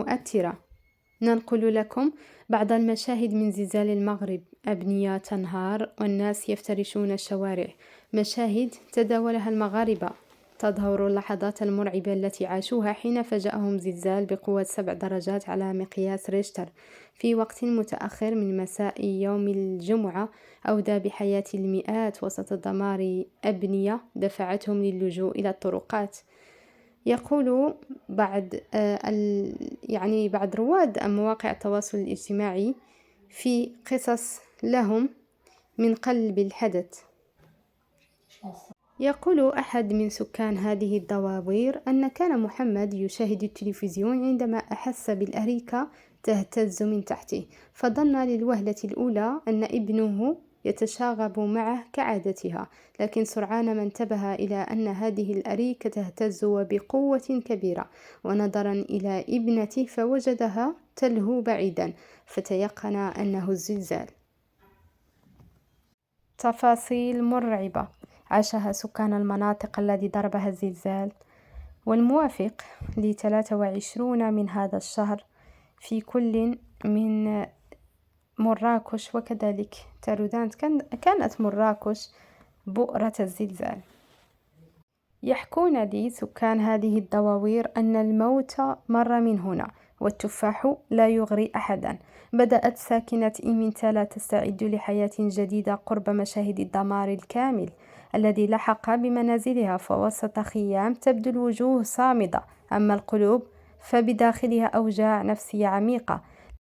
مؤثرة. ننقل لكم بعض المشاهد من زلزال المغرب. أبنية تنهار والناس يفترشون الشوارع، مشاهد تداولها المغاربة. تظهر اللحظات المرعبة التي عاشوها حين فاجأهم زلزال بقوة 7 درجات على مقياس ريشتر في وقت متأخر من مساء يوم الجمعة. أودى بحياة المئات وسط دمار أبنية دفعتهم للجوء إلى الطرقات. يقول بعض رواد مواقع التواصل الاجتماعي في قصص لهم من قلب الحدث. يقول أحد من سكان هذه الدواوير أن كان محمد يشاهد التلفزيون عندما أحس بالأريكة تهتز من تحته، فظن للوهلة الأولى أن ابنه يتشاغب معه كعادتها، لكن سرعان ما انتبه إلى أن هذه الأريكة تهتز وبقوة كبيرة، ونظرا إلى ابنته فوجدها تلهو بعيدا، فتيقن أنه الزلزال. تفاصيل مرعبة عاشها سكان المناطق التي ضربها الزلزال. والموافق ل23 من هذا الشهر في كل من مراكش وكذلك تارودانت كانت مراكش بؤرة الزلزال. يحكون لي سكان هذه الدواوير أن الموت مر من هنا، والتفاح لا يغري أحدا. بدأت ساكنة إيمنتالا تستعد لحياة جديدة قرب مشاهد الدمار الكامل الذي لحق بمنازلها، فوسط خيام تبدو الوجوه صامدة، أما القلوب فبداخلها أوجاع نفسية عميقة.